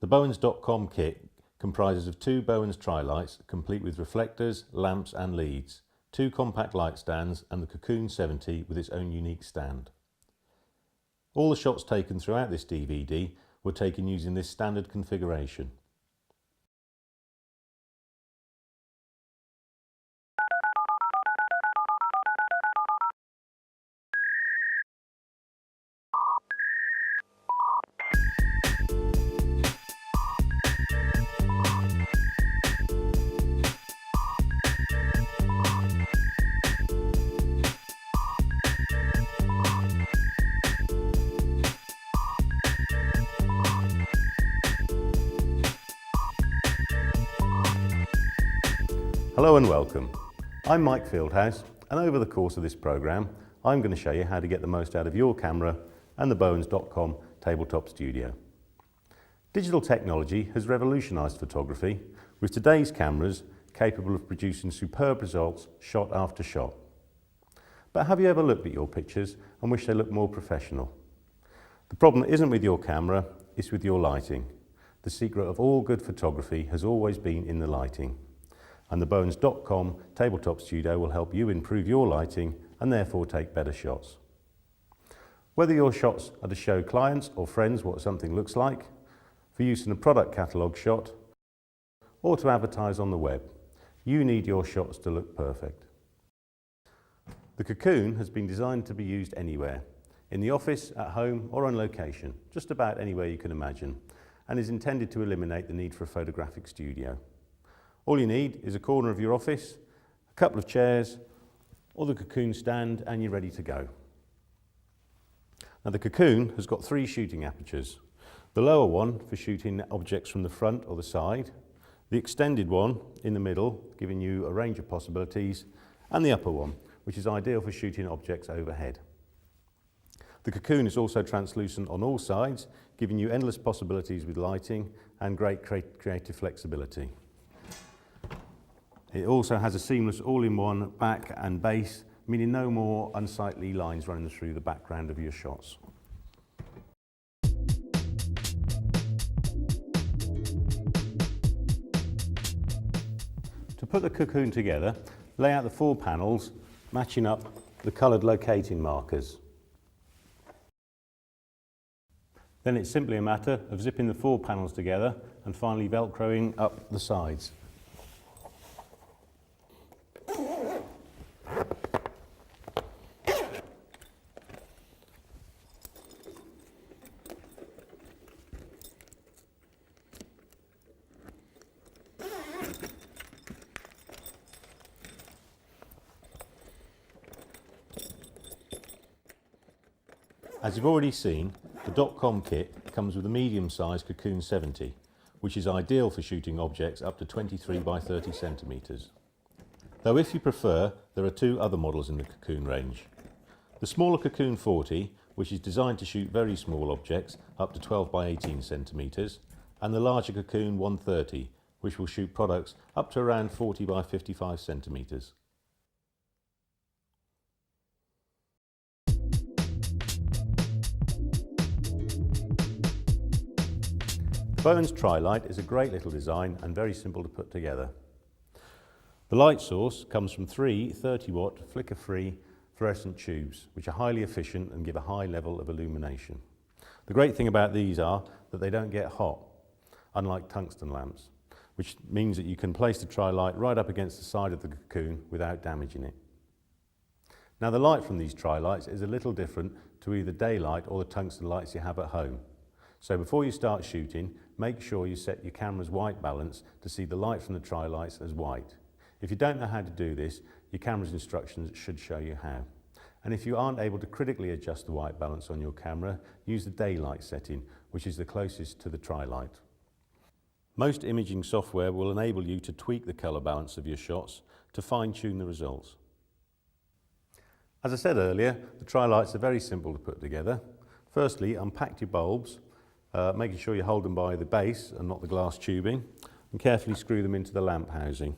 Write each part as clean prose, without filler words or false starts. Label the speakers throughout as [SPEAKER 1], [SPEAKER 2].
[SPEAKER 1] The Bowens.com kit comprises of 2 Bowens TRI-LITEs complete with reflectors, lamps and leads, 2 compact light stands and the COCOON 70 with its own unique stand. All the shots taken throughout this DVD were taken using this standard configuration. Hello and welcome. I'm Mike Fieldhouse, and over the course of this programme I'm going to show you how to get the most out of your camera and the Bowens.com Tabletop Studio. Digital technology has revolutionised photography, with today's cameras capable of producing superb results shot after shot. But have you ever looked at your pictures and wished they looked more professional? The problem isn't with your camera, it's with your lighting. The secret of all good photography has always been in the lighting. And the Bowens.com Tabletop Studio will help you improve your lighting and therefore take better shots. Whether your shots are to show clients or friends what something looks like, for use in a product catalogue shot, or to advertise on the web, you need your shots to look perfect. The COCOON has been designed to be used anywhere, in the office, at home or on location, just about anywhere you can imagine, and is intended to eliminate the need for a photographic studio. All you need is a corner of your office, a couple of chairs, or the COCOON stand, and you're ready to go. Now the COCOON has got 3 shooting apertures. The lower one for shooting objects from the front or the side, the extended one in the middle, giving you a range of possibilities, and the upper one, which is ideal for shooting objects overhead. The COCOON is also translucent on all sides, giving you endless possibilities with lighting and great creative flexibility. It also has a seamless all-in-one back and base, meaning no more unsightly lines running through the background of your shots. To put the COCOON together, lay out the 4 panels, matching up the coloured locating markers. Then it's simply a matter of zipping the 4 panels together and finally velcroing up the sides. As you've already seen, the .com kit comes with a medium-sized COCOON 70, which is ideal for shooting objects up to 23 by 30 centimetres. Though if you prefer, there are 2 other models in the COCOON range. The smaller COCOON 40, which is designed to shoot very small objects up to 12 by 18 centimetres, and the larger COCOON 130, which will shoot products up to around 40 by 55 centimetres. The Bowens TRI-LITE is a great little design and very simple to put together. The light source comes from 3 30-watt flicker-free fluorescent tubes, which are highly efficient and give a high level of illumination. The great thing about these are that they don't get hot, unlike tungsten lamps, which means that you can place the TRI-LITE right up against the side of the COCOON without damaging it. Now the light from these TRI-LITEs is a little different to either daylight or the tungsten lights you have at home. So before you start shooting, make sure you set your camera's white balance to see the light from the TRI-LITEs as white. If you don't know how to do this, your camera's instructions should show you how. And if you aren't able to critically adjust the white balance on your camera, use the daylight setting, which is the closest to the TRI-LITE. Most imaging software will enable you to tweak the colour balance of your shots to fine-tune the results. As I said earlier, the TRI-LITEs are very simple to put together. Firstly, unpack your bulbs, making sure you hold them by the base and not the glass tubing, and carefully screw them into the lamp housing.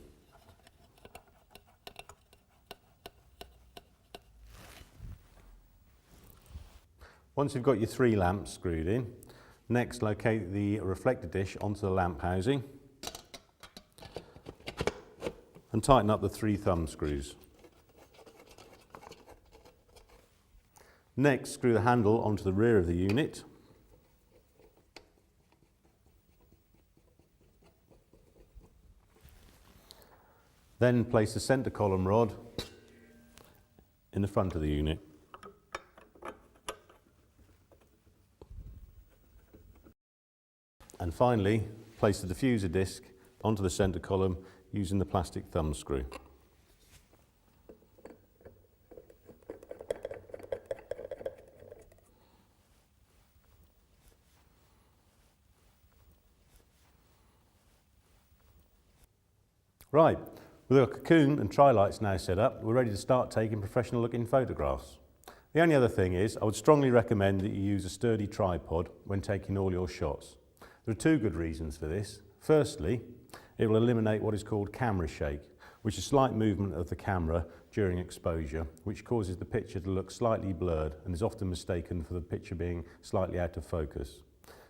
[SPEAKER 1] Once you've got your 3 lamps screwed in, Next, locate the reflector dish onto the lamp housing and tighten up the 3 thumb screws. Next, screw the handle onto the rear of the unit. Then place the centre column rod in the front of the unit. And finally, place the diffuser disc onto the centre column using the plastic thumb screw. Right, with our COCOON and TRI-LITEs now set up, we're ready to start taking professional looking photographs. The only other thing is, I would strongly recommend that you use a sturdy tripod when taking all your shots. There are 2 good reasons for this. Firstly, it will eliminate what is called camera shake, which is slight movement of the camera during exposure, which causes the picture to look slightly blurred and is often mistaken for the picture being slightly out of focus.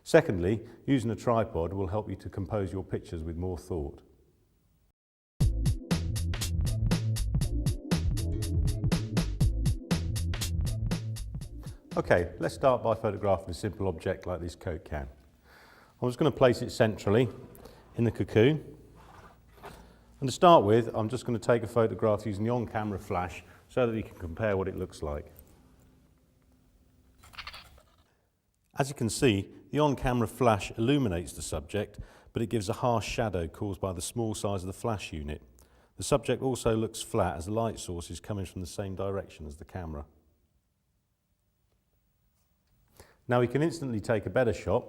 [SPEAKER 1] Secondly, using a tripod will help you to compose your pictures with more thought. Okay, let's start by photographing a simple object like this Coke can. I'm just going to place it centrally in the COCOON. And to start with, I'm just going to take a photograph using the on-camera flash so that you can compare what it looks like. As you can see, the on-camera flash illuminates the subject, but it gives a harsh shadow caused by the small size of the flash unit. The subject also looks flat as the light source is coming from the same direction as the camera. Now we can instantly take a better shot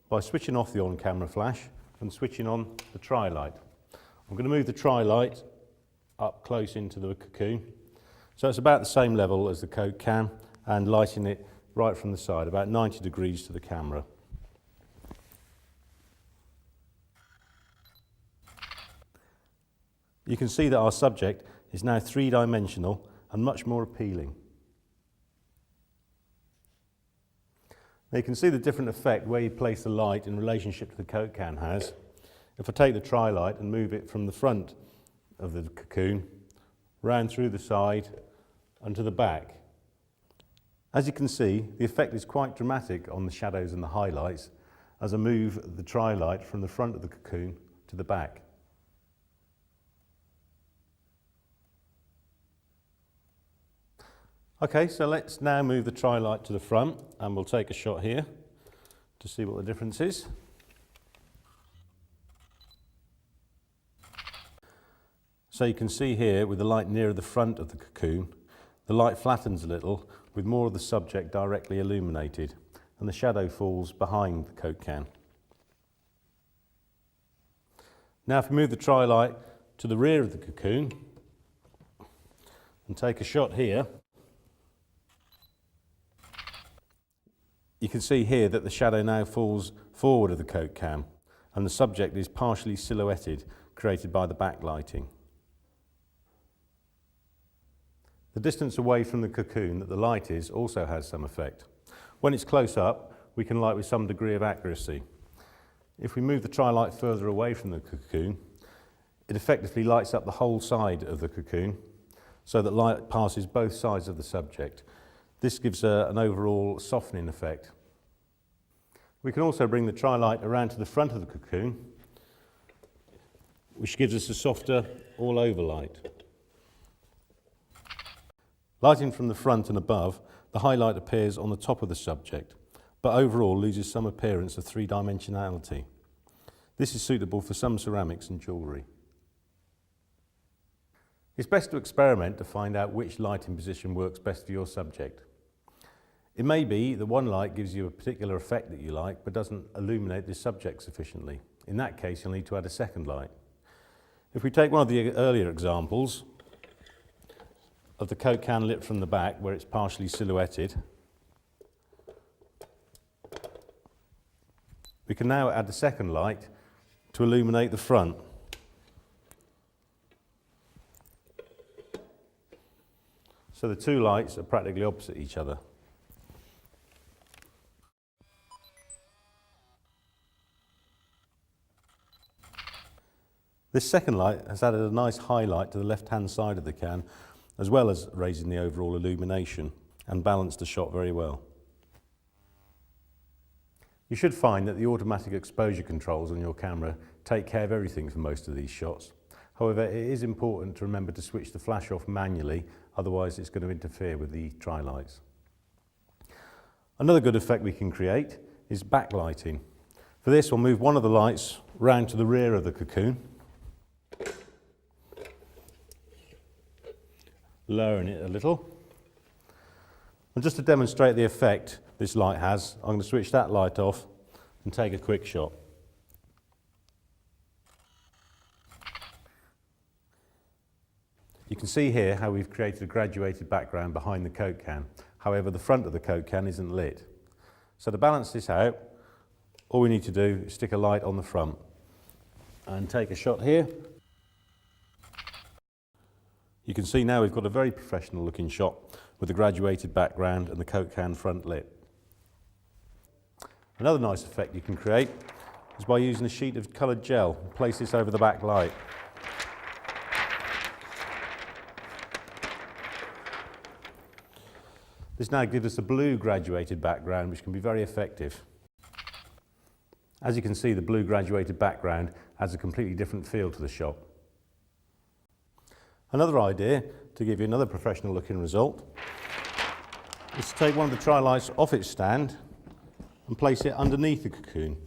[SPEAKER 1] by switching off the on-camera flash and switching on the TRI-LITE. I'm going to move the TRI-LITE up close into the COCOON, so it's about the same level as the Coke can, and lighting it right from the side, about 90 degrees to the camera. You can see that our subject is now 3-dimensional and much more appealing. Now you can see the different effect where you place the light in relationship to the Coke can has. If I take the TRI-LITE and move it from the front of the COCOON, round through the side and to the back. As you can see, the effect is quite dramatic on the shadows and the highlights as I move the TRI-LITE from the front of the COCOON to the back. Okay, so let's now move the TRI-LITE to the front and we'll take a shot here to see what the difference is. So you can see here with the light nearer the front of the COCOON, the light flattens a little with more of the subject directly illuminated and the shadow falls behind the Coke can. Now if we move the TRI-LITE to the rear of the COCOON and take a shot here, you can see here that the shadow now falls forward of the Coke can and the subject is partially silhouetted, created by the backlighting. The distance away from the COCOON that the light is also has some effect. When it's close up, we can light with some degree of accuracy. If we move the TRI-LITE further away from the COCOON, it effectively lights up the whole side of the COCOON so that light passes both sides of the subject. This gives an overall softening effect. We can also bring the TRI-LITE around to the front of the COCOON, which gives us a softer all-over light. Lighting from the front and above, the highlight appears on the top of the subject, but overall loses some appearance of 3-dimensionality. This is suitable for some ceramics and jewellery. It's best to experiment to find out which lighting position works best for your subject. It may be that one light gives you a particular effect that you like, but doesn't illuminate the subject sufficiently. In that case, you'll need to add a second light. If we take one of the earlier examples of the Coke can lit from the back, where it's partially silhouetted, we can now add the second light to illuminate the front. So the 2 lights are practically opposite each other. This second light has added a nice highlight to the left-hand side of the can, as well as raising the overall illumination, and balanced the shot very well. You should find that the automatic exposure controls on your camera take care of everything for most of these shots. However, it is important to remember to switch the flash off manually, otherwise it's going to interfere with the TRI-LITEs. Another good effect we can create is backlighting. For this, we'll move one of the lights round to the rear of the cocoon, lowering it a little. And just to demonstrate the effect this light has, I'm going to switch that light off and take a quick shot. You can see here how we've created a graduated background behind the Coke can. However, the front of the Coke can isn't lit. So to balance this out, all we need to do is stick a light on the front and take a shot here. You can see now we've got a very professional looking shot with the graduated background and the Coke can front lit. Another nice effect you can create is by using a sheet of coloured gel. Place this over the back light. This now gives us a blue graduated background, which can be very effective. As you can see, the blue graduated background adds a completely different feel to the shot. Another idea to give you another professional looking result is to take one of the TRI-LITEs off its stand and place it underneath the cocoon.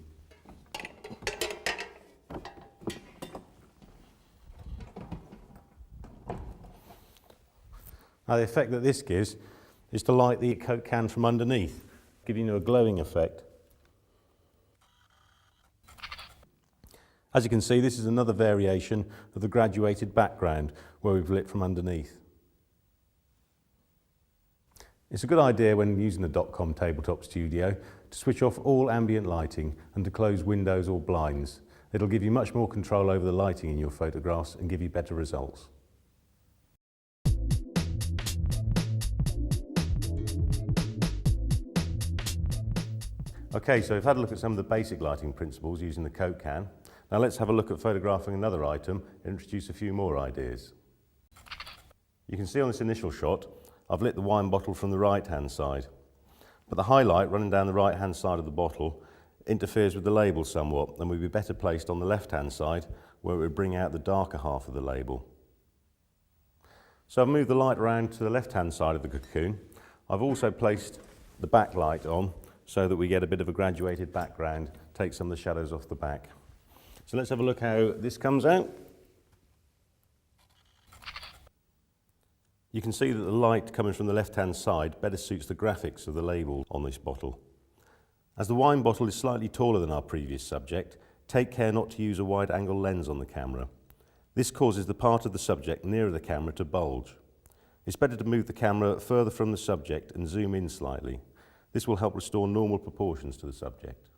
[SPEAKER 1] Now the effect that this gives is to light the Coke can from underneath, giving you a glowing effect. As you can see, this is another variation of the graduated background where we've lit from underneath. It's a good idea when using the .com Tabletop Studio to switch off all ambient lighting and to close windows or blinds. It'll give you much more control over the lighting in your photographs and give you better results. Okay, so we've had a look at some of the basic lighting principles using the Coke can. Now let's have a look at photographing another item and introduce a few more ideas. You can see on this initial shot, I've lit the wine bottle from the right-hand side, but the highlight running down the right-hand side of the bottle interferes with the label somewhat and would be better placed on the left-hand side where it would bring out the darker half of the label. So I've moved the light around to the left-hand side of the cocoon. I've also placed the backlight on so that we get a bit of a graduated background, take some of the shadows off the back. So let's have a look how this comes out. You can see that the light coming from the left-hand side better suits the graphics of the label on this bottle. As the wine bottle is slightly taller than our previous subject, take care not to use a wide-angle lens on the camera. This causes the part of the subject nearer the camera to bulge. It's better to move the camera further from the subject and zoom in slightly. This will help restore normal proportions to the subject.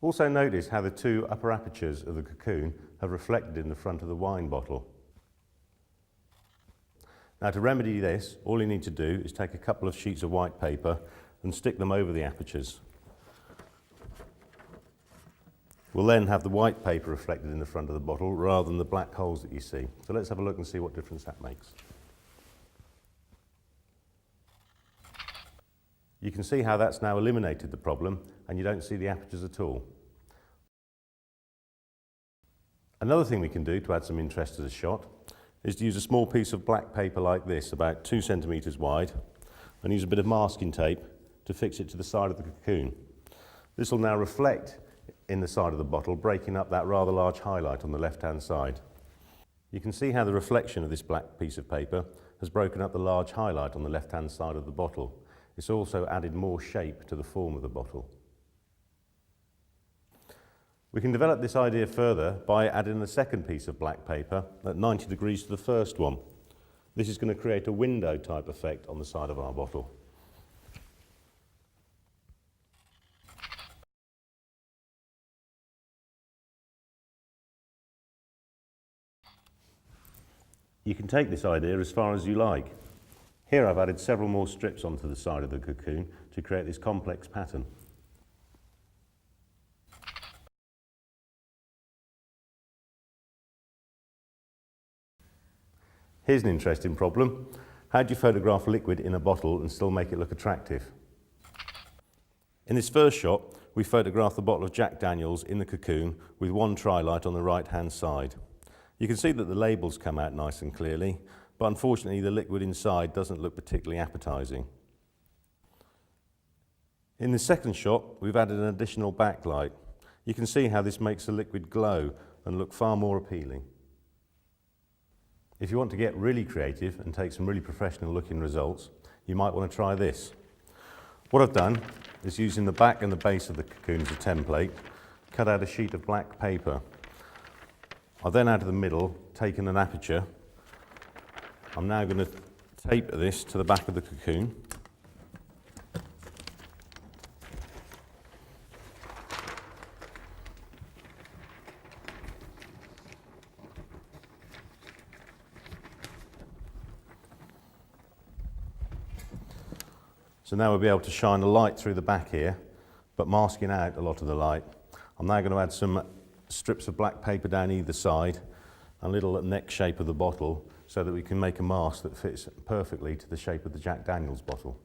[SPEAKER 1] Also notice how the two upper apertures of the cocoon have reflected in the front of the wine bottle. Now to remedy this, all you need to do is take a couple of sheets of white paper and stick them over the apertures. We'll then have the white paper reflected in the front of the bottle rather than the black holes that you see. So let's have a look and see what difference that makes. You can see how that's now eliminated the problem and you don't see the apertures at all. Another thing we can do to add some interest to the shot is to use a small piece of black paper like this, about 2 centimetres wide, and use a bit of masking tape to fix it to the side of the cocoon. This will now reflect in the side of the bottle, breaking up that rather large highlight on the left-hand side. You can see how the reflection of this black piece of paper has broken up the large highlight on the left-hand side of the bottle. It's also added more shape to the form of the bottle. We can develop this idea further by adding a second piece of black paper at 90 degrees to the first one. This is going to create a window type effect on the side of our bottle. You can take this idea as far as you like. Here I've added several more strips onto the side of the cocoon to create this complex pattern. Here's an interesting problem. How do you photograph liquid in a bottle and still make it look attractive? In this first shot, we photographed the bottle of Jack Daniels in the cocoon with one TRI-LITE on the right-hand side. You can see that the labels come out nice and clearly, but unfortunately the liquid inside doesn't look particularly appetizing. In the second shot, we've added an additional backlight. You can see how this makes the liquid glow and look far more appealing. If you want to get really creative and take some really professional looking results, you might want to try this. What I've done is, using the back and the base of the cocoon as a template, cut out a sheet of black paper. I've then out of the middle taken an aperture. I'm now going to tape this to the back of the cocoon. So now we'll be able to shine a light through the back here, but masking out a lot of the light. I'm now going to add some strips of black paper down either side, and a little neck shape of the bottle, so that we can make a mask that fits perfectly to the shape of the Jack Daniels bottle.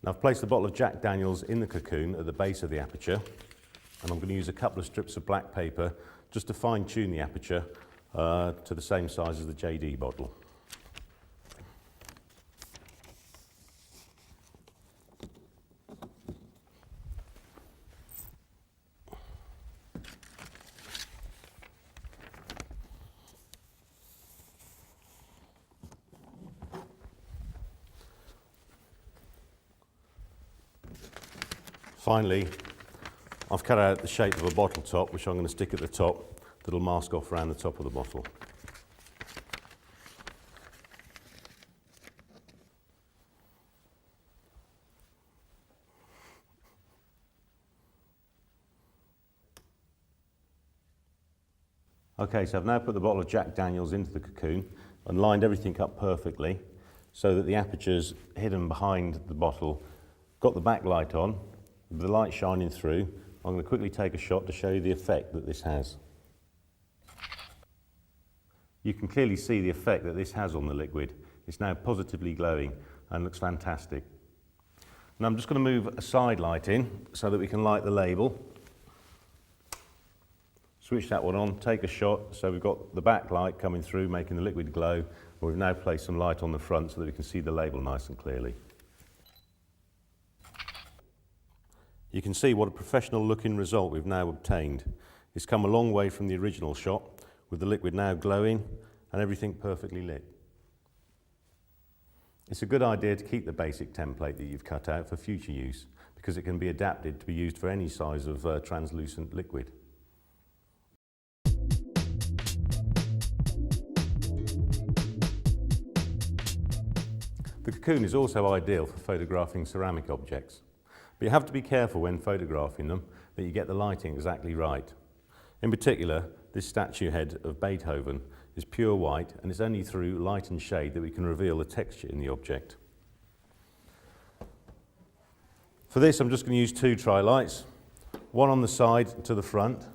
[SPEAKER 1] Now I've placed the bottle of Jack Daniels in the cocoon at the base of the aperture, and I'm going to use a couple of strips of black paper just to fine-tune the aperture to the same size as the JD bottle. Finally, I've cut out the shape of a bottle top, which I'm going to stick at the top, that'll mask off around the top of the bottle. Okay, so I've now put the bottle of Jack Daniels into the cocoon and lined everything up perfectly so that the aperture's hidden behind the bottle. Got the backlight on, with the light shining through. I'm going to quickly take a shot to show you the effect that this has. You can clearly see the effect that this has on the liquid. It's now positively glowing and looks fantastic. Now I'm just going to move a side light in so that we can light the label. Switch that one on, take a shot, so we've got the backlight coming through making the liquid glow, and we've now placed some light on the front so that we can see the label nice and clearly. You can see what a professional looking result we've now obtained. It's come a long way from the original shot, with the liquid now glowing and everything perfectly lit. It's a good idea to keep the basic template that you've cut out for future use, because it can be adapted to be used for any size of translucent liquid. The cocoon is also ideal for photographing ceramic objects. But you have to be careful when photographing them that you get the lighting exactly right. In particular, this statue head of Beethoven is pure white, and it's only through light and shade that we can reveal the texture in the object. For this, I'm just going to use two TRI-LITEs, one on the side to the front,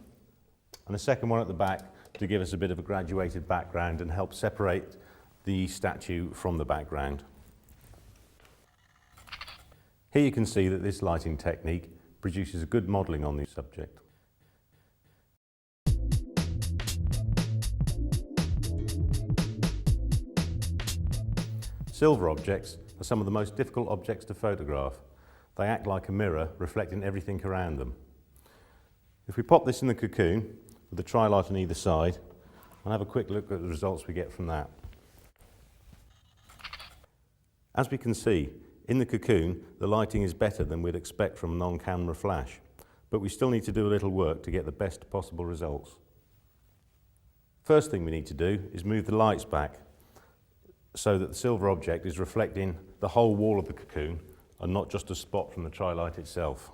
[SPEAKER 1] and a second one at the back to give us a bit of a graduated background and help separate the statue from the background. Here you can see that this lighting technique produces a good modelling on the subject. Silver objects are some of the most difficult objects to photograph. They act like a mirror, reflecting everything around them. If we pop this in the cocoon with the TRI-LITE on either side, and have a quick look at the results we get from that. As we can see, in the cocoon, the lighting is better than we'd expect from an on-camera flash, but we still need to do a little work to get the best possible results. First thing we need to do is move the lights back so that the silver object is reflecting the whole wall of the cocoon and not just a spot from the TRI-LITE itself.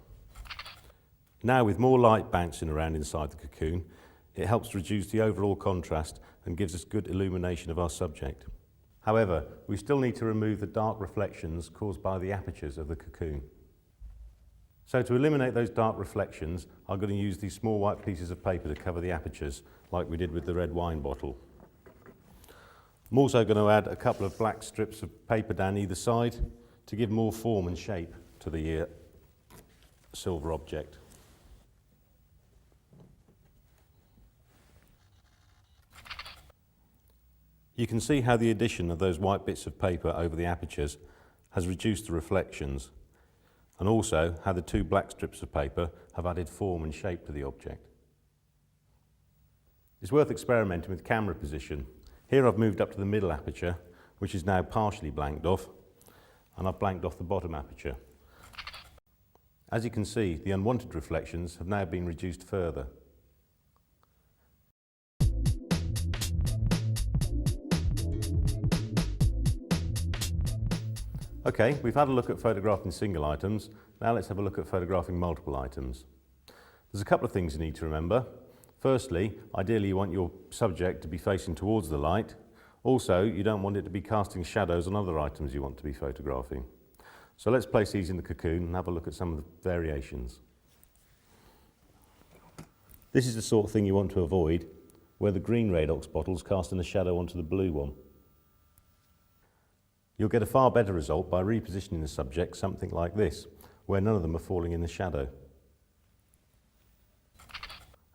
[SPEAKER 1] Now, with more light bouncing around inside the cocoon, it helps reduce the overall contrast and gives us good illumination of our subject. However, we still need to remove the dark reflections caused by the apertures of the cocoon. So to eliminate those dark reflections, I'm going to use these small white pieces of paper to cover the apertures, like we did with the red wine bottle. I'm also going to add a couple of black strips of paper down either side to give more form and shape to the silver object. You can see how the addition of those white bits of paper over the apertures has reduced the reflections, and also how the two black strips of paper have added form and shape to the object. It's worth experimenting with camera position. Here I've moved up to the middle aperture, which is now partially blanked off, and I've blanked off the bottom aperture. As you can see, the unwanted reflections have now been reduced further. Okay, we've had a look at photographing single items. Now let's have a look at photographing multiple items. There's a couple of things you need to remember. Firstly, ideally you want your subject to be facing towards the light. Also, you don't want it to be casting shadows on other items you want to be photographing. So let's place these in the cocoon and have a look at some of the variations. This is the sort of thing you want to avoid, where the green Radox bottle's casting a shadow onto the blue one. You'll get a far better result by repositioning the subject something like this, where none of them are falling in the shadow.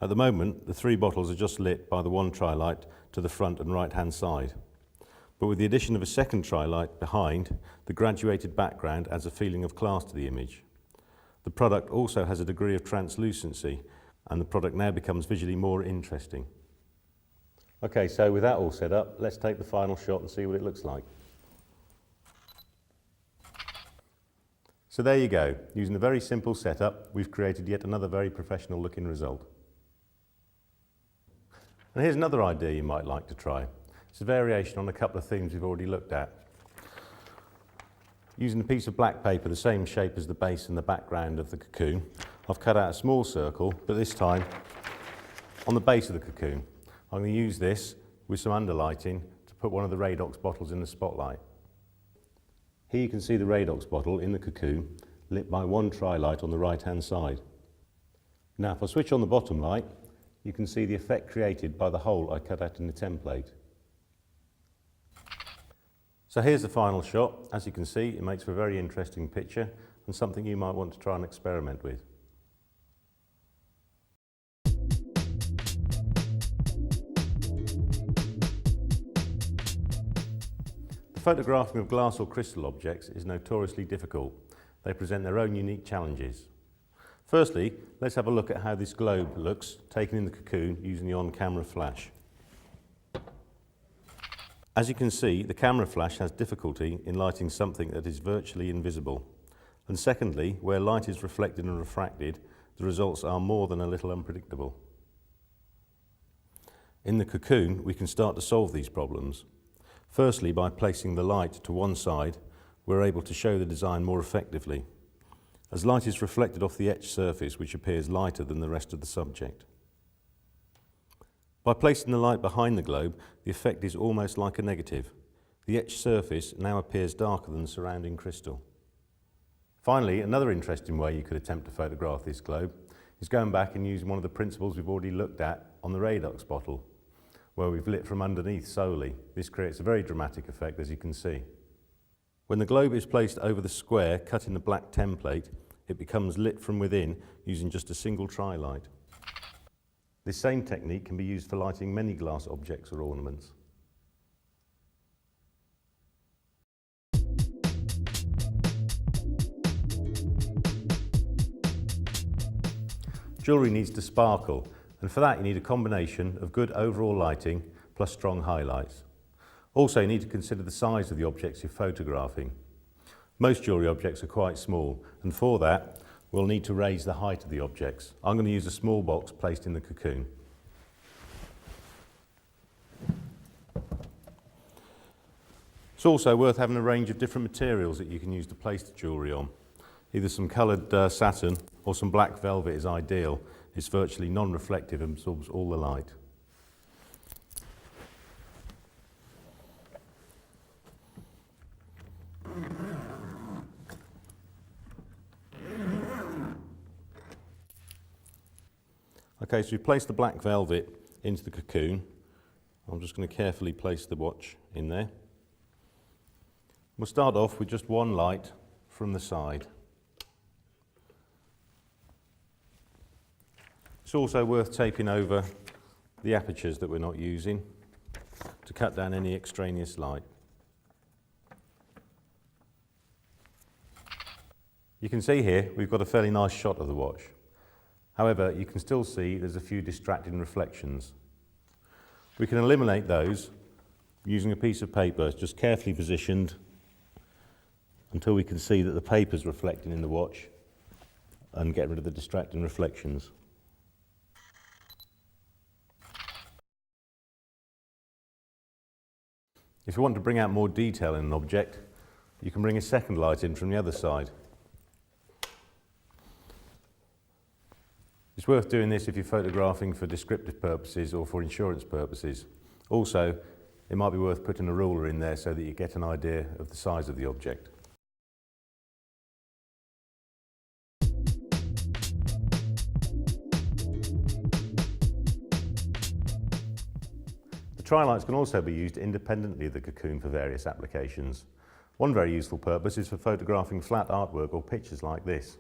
[SPEAKER 1] At the moment, the three bottles are just lit by the one TRI-LITE to the front and right-hand side. But with the addition of a second TRI-LITE behind, the graduated background adds a feeling of class to the image. The product also has a degree of translucency, and the product now becomes visually more interesting. Okay, so with that all set up, let's take the final shot and see what it looks like. So there you go. Using a very simple setup, we've created yet another very professional looking result. And here's another idea you might like to try. It's a variation on a couple of themes we've already looked at. Using a piece of black paper the same shape as the base and the background of the cocoon, I've cut out a small circle, but this time on the base of the cocoon. I'm going to use this with some underlighting to put one of the Radox bottles in the spotlight. Here you can see the Radox bottle in the cocoon lit by one TRI-LITE on the right hand side. Now if I switch on the bottom light, you can see the effect created by the hole I cut out in the template. So here's the final shot. As you can see, it makes for a very interesting picture and something you might want to try and experiment with. The photographing of glass or crystal objects is notoriously difficult. They present their own unique challenges. Firstly, let's have a look at how this globe looks taken in the cocoon using the on-camera flash. As you can see, the camera flash has difficulty in lighting something that is virtually invisible. And secondly, where light is reflected and refracted, the results are more than a little unpredictable. In the cocoon, we can start to solve these problems. Firstly, by placing the light to one side, we're able to show the design more effectively, as light is reflected off the etched surface, which appears lighter than the rest of the subject. By placing the light behind the globe, the effect is almost like a negative. The etched surface now appears darker than the surrounding crystal. Finally, another interesting way you could attempt to photograph this globe is going back and using one of the principles we've already looked at on the Radox bottle, where we've lit from underneath solely. This creates a very dramatic effect, as you can see. When the globe is placed over the square cut in the black template, it becomes lit from within using just a single TRI-LITE. This same technique can be used for lighting many glass objects or ornaments. Jewellery needs to sparkle, and for that you need a combination of good overall lighting plus strong highlights. Also, you need to consider the size of the objects you're photographing. Most jewellery objects are quite small, and for that we'll need to raise the height of the objects. I'm going to use a small box placed in the cocoon. It's also worth having a range of different materials that you can use to place the jewellery on. Either some coloured satin or some black velvet is ideal. It's virtually non-reflective and absorbs all the light. Okay, so we've placed the black velvet into the cocoon. I'm just going to carefully place the watch in there. We'll start off with just one light from the side. It's also worth taping over the apertures that we're not using to cut down any extraneous light. You can see here we've got a fairly nice shot of the watch. However, you can still see there's a few distracting reflections. We can eliminate those using a piece of paper just carefully positioned until we can see that the paper's reflecting in the watch and get rid of the distracting reflections. If you want to bring out more detail in an object, you can bring a second light in from the other side. It's worth doing this if you're photographing for descriptive purposes or for insurance purposes. Also, it might be worth putting a ruler in there so that you get an idea of the size of the object. The TRI-LITEs can also be used independently of the cocoon for various applications. One very useful purpose is for photographing flat artwork or pictures like this.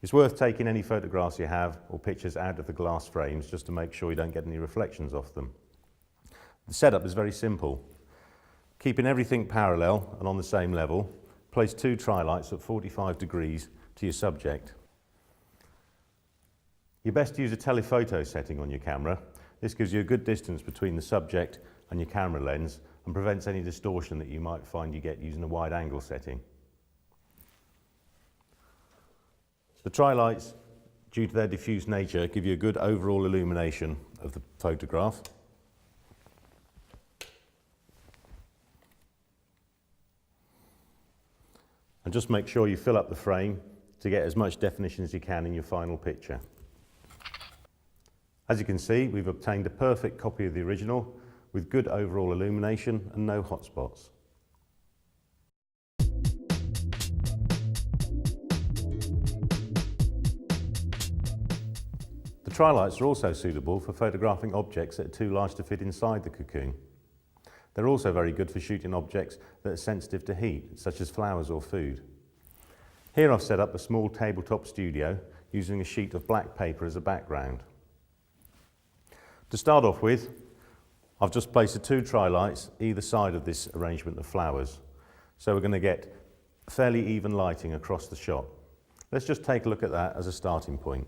[SPEAKER 1] It's worth taking any photographs you have or pictures out of the glass frames just to make sure you don't get any reflections off them. The setup is very simple. Keeping everything parallel and on the same level, place two TRI-LITEs at 45 degrees to your subject. You best use a telephoto setting on your camera. This gives you a good distance between the subject and your camera lens and prevents any distortion that you might find you get using a wide angle setting. The TRI-LITEs, due to their diffuse nature, give you a good overall illumination of the photograph. And just make sure you fill up the frame to get as much definition as you can in your final picture. As you can see, we've obtained a perfect copy of the original with good overall illumination and no hotspots. The TRI-LITEs are also suitable for photographing objects that are too large to fit inside the cocoon. They're also very good for shooting objects that are sensitive to heat, such as flowers or food. Here I've set up a small tabletop studio using a sheet of black paper as a background. To start off with, I've just placed the two TRI-LITEs either side of this arrangement of flowers. So we're going to get fairly even lighting across the shot. Let's just take a look at that as a starting point.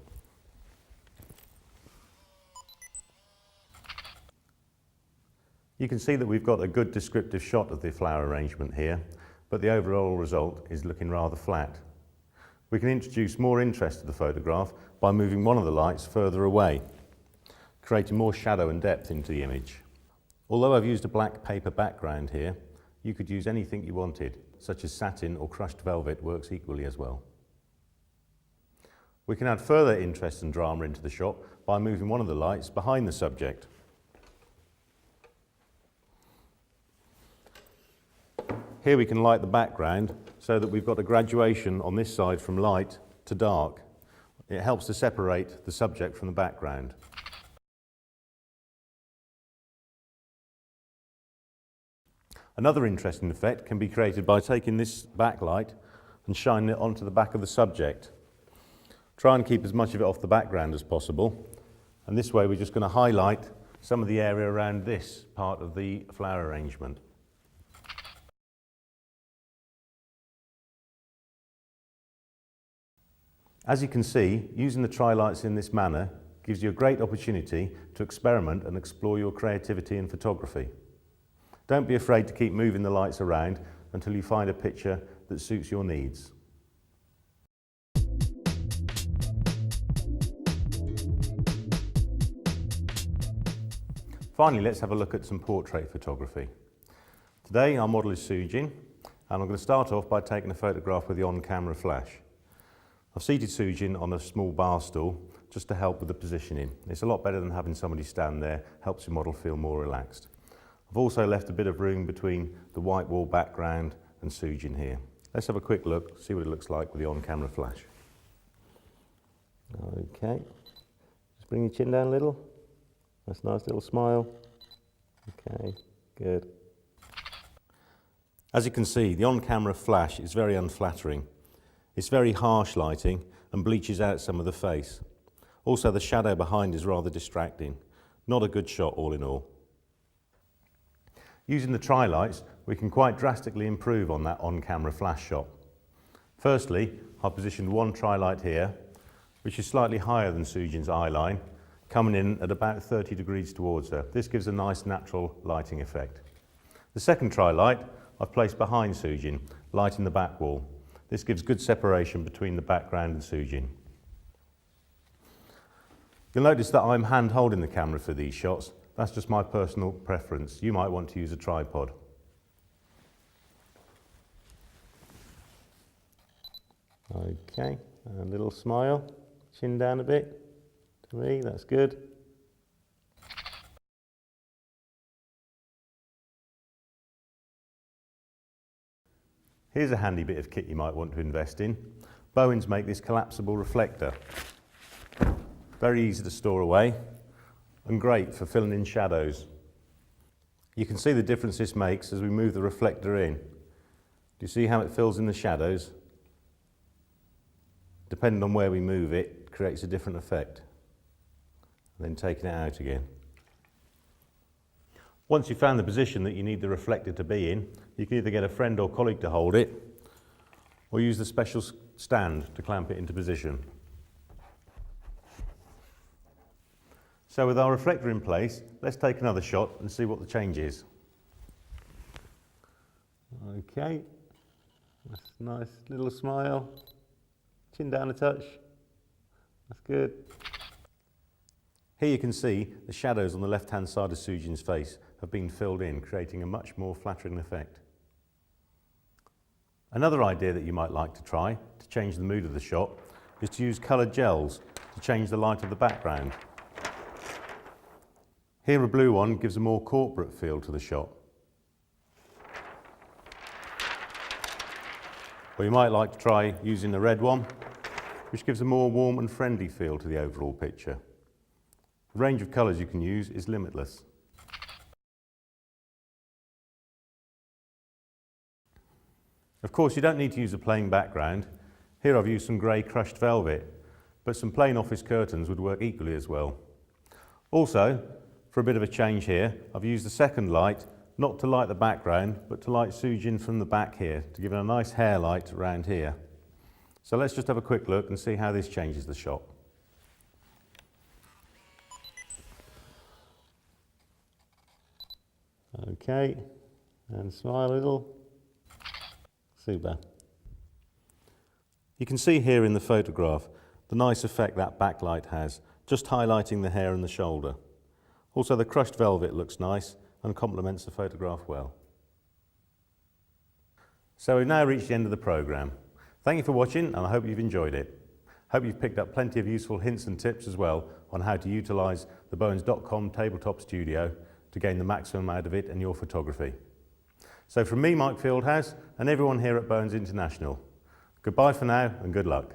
[SPEAKER 1] You can see that we've got a good descriptive shot of the flower arrangement here, but the overall result is looking rather flat. We can introduce more interest to the photograph by moving one of the lights further away, creating more shadow and depth into the image. Although I've used a black paper background here, you could use anything you wanted, such as satin or crushed velvet works equally as well. We can add further interest and drama into the shot by moving one of the lights behind the subject. Here we can light the background so that we've got a graduation on this side from light to dark. It helps to separate the subject from the background. Another interesting effect can be created by taking this backlight and shining it onto the back of the subject. Try and keep as much of it off the background as possible, and this way we're just going to highlight some of the area around this part of the flower arrangement. As you can see, using the TRI-LITEs in this manner gives you a great opportunity to experiment and explore your creativity in photography. Don't be afraid to keep moving the lights around until you find a picture that suits your needs. Finally, let's have a look at some portrait photography. Today our model is Sujin, and I'm going to start off by taking a photograph with the on-camera flash. I've seated Sujin on a small bar stool just to help with the positioning. It's a lot better than having somebody stand there, helps your model feel more relaxed. I've also left a bit of room between the white wall background and Sujin here. Let's have a quick look, see what it looks like with the on-camera flash. Okay, just Bring your chin down a little. That's a nice little smile. Okay, good. As you can see, the on-camera flash is very unflattering. It's very harsh lighting and bleaches out some of the face. Also, the shadow behind is rather distracting. Not a good shot all in all. Using the TRI-LITEs, we can quite drastically improve on that on-camera flash shot. Firstly, I've positioned one TRI-LITE here, which is slightly higher than Sujin's eye line, coming in at about 30 degrees towards her. This gives a nice natural lighting effect. The second TRI-LITE I've placed behind Sujin, lighting the back wall. This gives good separation between the background and Sujin. You'll notice that I'm hand holding the camera for these shots. That's just my personal preference. You might want to use a tripod. Okay, a little smile, chin down a bit. To me, that's good. Here's a handy bit of kit you might want to invest in. Bowens make this collapsible reflector. Very easy to store away and great for filling in shadows. You can see the difference this makes as we move the reflector in. Do you see how it fills in the shadows? Depending on where we move it, it creates a different effect. And then taking it out again. Once you've found the position that you need the reflector to be in, you can either get a friend or colleague to hold it, or use the special stand to clamp it into position. So with our reflector in place, let's take another shot and see what the change is. Okay, that's a nice little smile, chin down a touch, that's good. Here you can see the shadows on the left-hand side of Sujin's face have been filled in, creating a much more flattering effect. Another idea that you might like to try to change the mood of the shot is to use coloured gels to change the light of the background. Here a blue one gives a more corporate feel to the shot. Or you might like to try using a red one, which gives a more warm and friendly feel to the overall picture. The range of colours you can use is limitless. Of course, you don't need to use a plain background. Here I've used some grey crushed velvet, but some plain office curtains would work equally as well. Also, for a bit of a change here, I've used the second light, not to light the background, but to light Sujin from the back here, to give it a nice hair light around here. So let's just have a quick look and see how this changes the shot. Okay, and smile a little. Super. You can see here in the photograph the nice effect that backlight has, just highlighting the hair and the shoulder. Also, the crushed velvet looks nice and complements the photograph well. So we've now reached the end of the programme. Thank you for watching, and I hope you've enjoyed it. Hope you've picked up plenty of useful hints and tips as well on how to utilise the Bowens.com Tabletop Studio to gain the maximum out of it and your photography. So from me, Mike Fieldhouse, and everyone here at Bowens International, goodbye for now and good luck.